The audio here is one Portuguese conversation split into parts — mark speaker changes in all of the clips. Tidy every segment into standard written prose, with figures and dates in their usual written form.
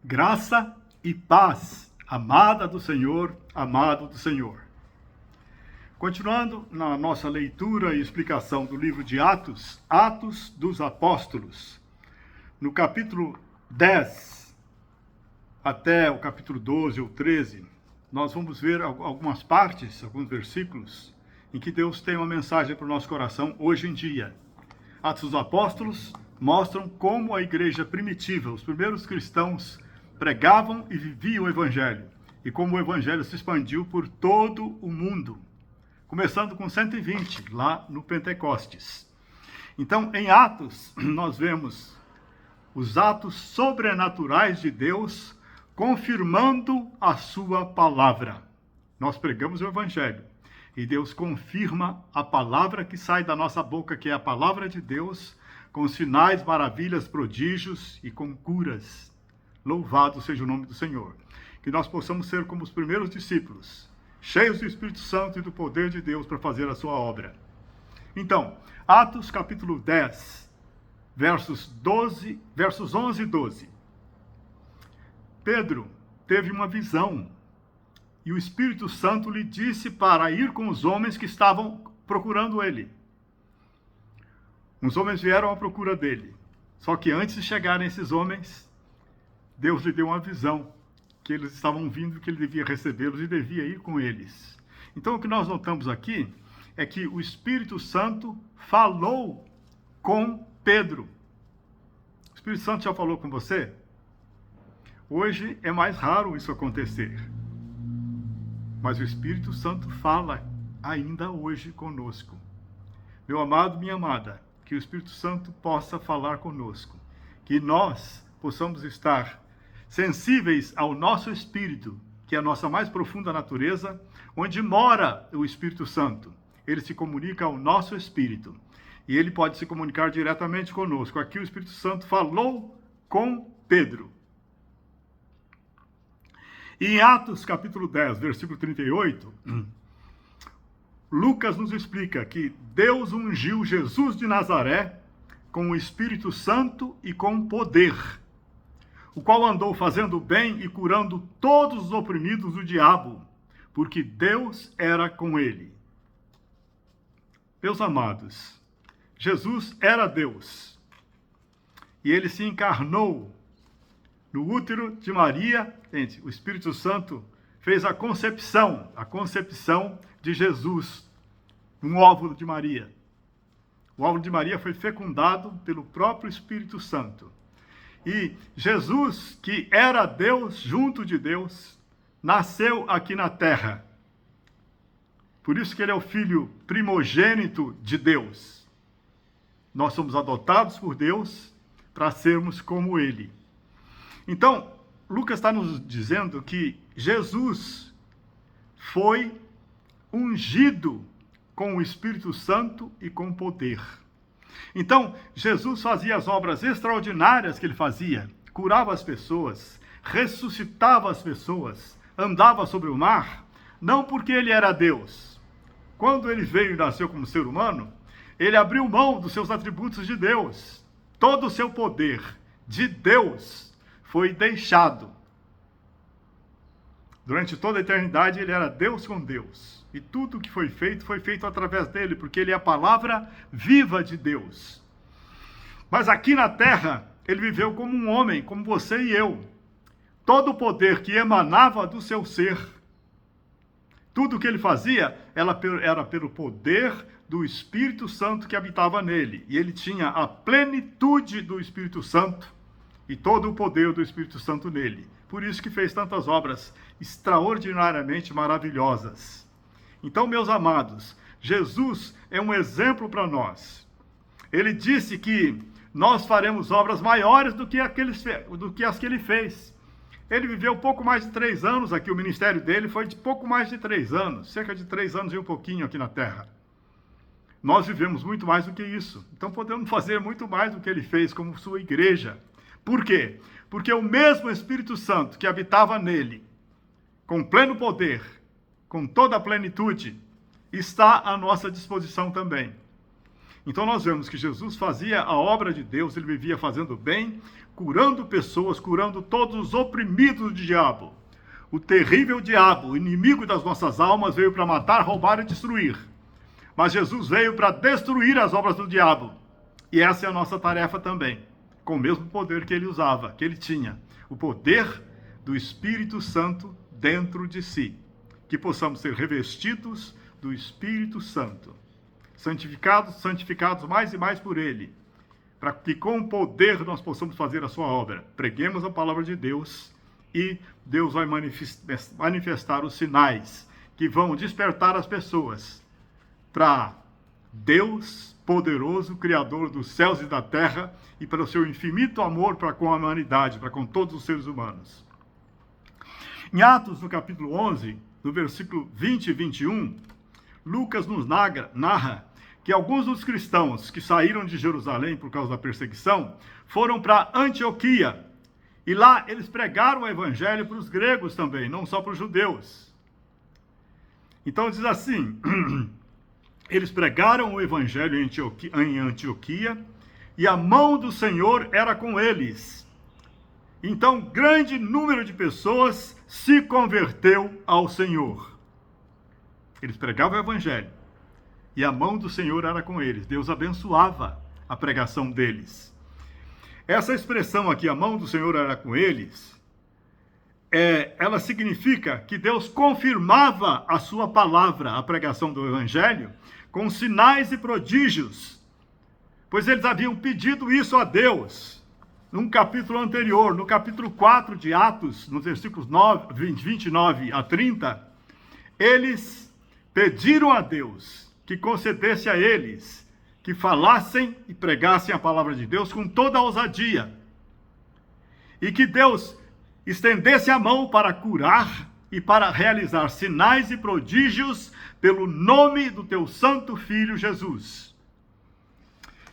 Speaker 1: Graça e paz, amada do Senhor, amado do Senhor. Continuando na nossa leitura e explicação do livro de Atos, Atos dos Apóstolos, no capítulo 10 até o capítulo 12 ou 13, nós vamos ver algumas partes, alguns versículos, em que Deus tem uma mensagem para o nosso coração hoje em dia. Atos dos Apóstolos mostram como a igreja primitiva, os primeiros cristãos, pregavam e viviam o Evangelho, e como o Evangelho se expandiu por todo o mundo, começando com 120, lá no Pentecostes. Então, em Atos, nós vemos os atos sobrenaturais de Deus confirmando a sua palavra. Nós pregamos o Evangelho, e Deus confirma a palavra que sai da nossa boca, que é a palavra de Deus, com sinais, maravilhas, prodígios e com curas. Louvado seja o nome do Senhor. Que nós possamos ser como os primeiros discípulos, cheios do Espírito Santo e do poder de Deus para fazer a sua obra. Então, Atos capítulo 10, versos 11 e 12. Pedro teve uma visão e o Espírito Santo lhe disse para ir com os homens que estavam procurando ele. Os homens vieram à procura dele. Só que antes de chegarem esses homens, Deus lhe deu uma visão, que eles estavam vindo, que ele devia recebê-los e devia ir com eles. Então, o que nós notamos aqui é que o Espírito Santo falou com Pedro. O Espírito Santo já falou com você? Hoje é mais raro isso acontecer. Mas o Espírito Santo fala ainda hoje conosco. Meu amado, minha amada, que o Espírito Santo possa falar conosco. Que nós possamos estar sensíveis ao nosso espírito, que é a nossa mais profunda natureza, onde mora o Espírito Santo. Ele se comunica ao nosso espírito. E ele pode se comunicar diretamente conosco. Aqui o Espírito Santo falou com Pedro. E em Atos capítulo 10, versículo 38, Lucas nos explica que Deus ungiu Jesus de Nazaré com o Espírito Santo e com poder, o qual andou fazendo bem e curando todos os oprimidos do diabo, porque Deus era com ele. Meus amados, Jesus era Deus, e ele se encarnou no útero de Maria. Gente, o Espírito Santo fez a concepção de Jesus no óvulo de Maria. O óvulo de Maria foi fecundado pelo próprio Espírito Santo. E Jesus, que era Deus junto de Deus, nasceu aqui na terra. Por isso que ele é o filho primogênito de Deus. Nós somos adotados por Deus para sermos como ele. Então, Lucas está nos dizendo que Jesus foi ungido com o Espírito Santo e com poder. Então, Jesus fazia as obras extraordinárias que ele fazia, curava as pessoas, ressuscitava as pessoas, andava sobre o mar, não porque ele era Deus. Quando ele veio e nasceu como ser humano, ele abriu mão dos seus atributos de Deus. Todo o seu poder de Deus foi deixado. Durante toda a eternidade, ele era Deus com Deus. E tudo que foi feito através dele, porque ele é a palavra viva de Deus. Mas aqui na terra, ele viveu como um homem, como você e eu. Todo o poder que emanava do seu ser, tudo o que ele fazia era pelo poder do Espírito Santo que habitava nele. E ele tinha a plenitude do Espírito Santo e todo o poder do Espírito Santo nele. Por isso que fez tantas obras extraordinariamente maravilhosas. Então, meus amados, Jesus é um exemplo para nós. Ele disse que nós faremos obras maiores do que as que ele fez. Ele viveu pouco mais de 3 anos aqui, o ministério dele foi de pouco mais de 3 anos, cerca de 3 anos e um pouquinho aqui na terra. Nós vivemos muito mais do que isso. Então, podemos fazer muito mais do que ele fez como sua igreja. Por quê? Porque o mesmo Espírito Santo que habitava nele, com pleno poder, com toda a plenitude, está à nossa disposição também. Então nós vemos que Jesus fazia a obra de Deus, ele vivia fazendo bem, curando pessoas, curando todos os oprimidos do diabo. O terrível diabo, o inimigo das nossas almas, veio para matar, roubar e destruir. Mas Jesus veio para destruir as obras do diabo. E essa é a nossa tarefa também, com o mesmo poder que ele usava, que ele tinha. O poder do Espírito Santo dentro de si. Que possamos ser revestidos do Espírito Santo. Santificados mais e mais por ele, para que com o poder nós possamos fazer a sua obra. Preguemos a palavra de Deus e Deus vai manifestar os sinais que vão despertar as pessoas para Deus poderoso, Criador dos céus e da terra, e para o seu infinito amor para com a humanidade, para com todos os seres humanos. Em Atos, no capítulo 11, no versículo 20 e 21, Lucas nos narra que alguns dos cristãos que saíram de Jerusalém por causa da perseguição foram para Antioquia. E lá eles pregaram o evangelho para os gregos também, não só para os judeus. Então diz assim, eles pregaram o evangelho em Antioquia e a mão do Senhor era com eles. Então grande número de pessoas se converteu ao Senhor. Eles pregavam o evangelho e a mão do Senhor era com eles. Deus abençoava a pregação deles. Essa expressão aqui, a mão do Senhor era com eles, ela significa que Deus confirmava a sua palavra, a pregação do evangelho, com sinais e prodígios, pois eles haviam pedido isso a Deus. Num capítulo anterior, no capítulo 4 de Atos, nos versículos 29 a 30, eles pediram a Deus que concedesse a eles que falassem e pregassem a palavra de Deus com toda a ousadia. E que Deus estendesse a mão para curar e para realizar sinais e prodígios pelo nome do teu santo Filho Jesus.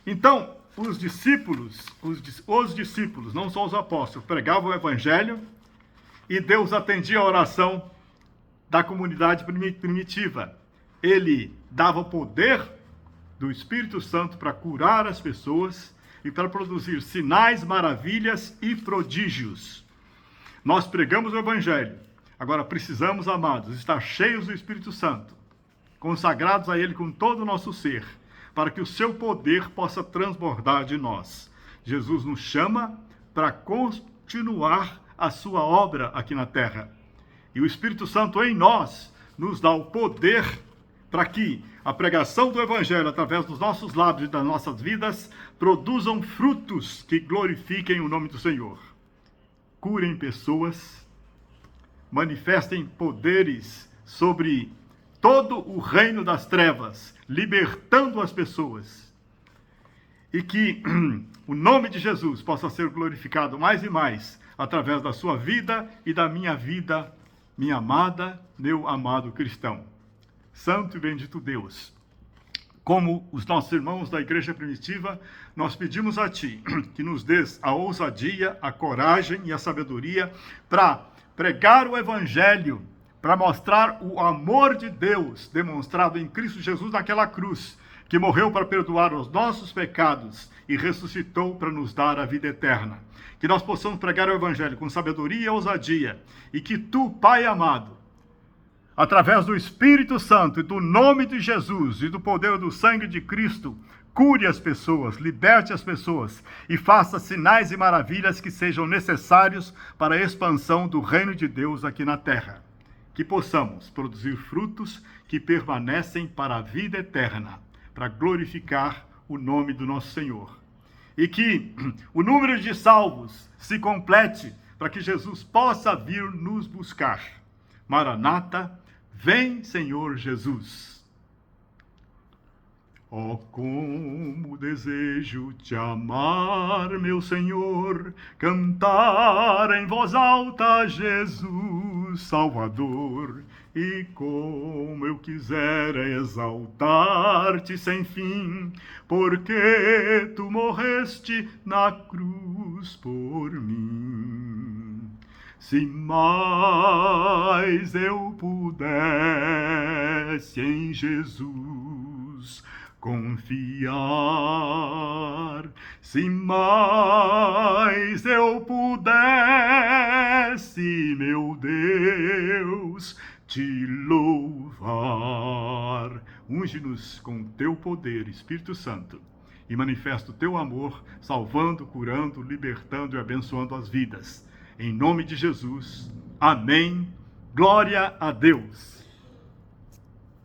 Speaker 1: Então, os discípulos, não só os apóstolos, pregavam o evangelho e Deus atendia a oração da comunidade primitiva. Ele dava o poder do Espírito Santo para curar as pessoas e para produzir sinais, maravilhas e prodígios. Nós pregamos o evangelho. Agora precisamos, amados, estar cheios do Espírito Santo, consagrados a ele com todo o nosso ser, para que o seu poder possa transbordar de nós. Jesus nos chama para continuar a sua obra aqui na terra. E o Espírito Santo em nós nos dá o poder para que a pregação do evangelho, através dos nossos lábios e das nossas vidas, produzam frutos que glorifiquem o nome do Senhor. Curem pessoas, manifestem poderes sobre todo o reino das trevas, libertando as pessoas. E que o nome de Jesus possa ser glorificado mais e mais através da sua vida e da minha vida, minha amada, meu amado cristão. Santo e bendito Deus, como os nossos irmãos da igreja primitiva, nós pedimos a Ti que nos dês a ousadia, a coragem e a sabedoria para pregar o evangelho, para mostrar o amor de Deus demonstrado em Cristo Jesus naquela cruz, que morreu para perdoar os nossos pecados e ressuscitou para nos dar a vida eterna. Que nós possamos pregar o evangelho com sabedoria e ousadia, e que Tu, Pai amado, através do Espírito Santo e do nome de Jesus e do poder do sangue de Cristo, cure as pessoas, liberte as pessoas e faça sinais e maravilhas que sejam necessários para a expansão do reino de Deus aqui na terra. Que possamos produzir frutos que permanecem para a vida eterna, para glorificar o nome do nosso Senhor. E que o número de salvos se complete para que Jesus possa vir nos buscar. Maranata, vem, Senhor Jesus. Oh, como desejo te amar, meu Senhor, cantar em voz alta, Jesus Salvador. E como eu quiser exaltar-te sem fim, porque tu morreste na cruz por mim. Se mais eu pudesse em Jesus confiar. Se mais eu pudesse, meu Deus, te louvar. Unge-nos com teu poder, Espírito Santo, e manifesta o teu amor, salvando, curando, libertando e abençoando as vidas. Em nome de Jesus. Amém. Glória a Deus.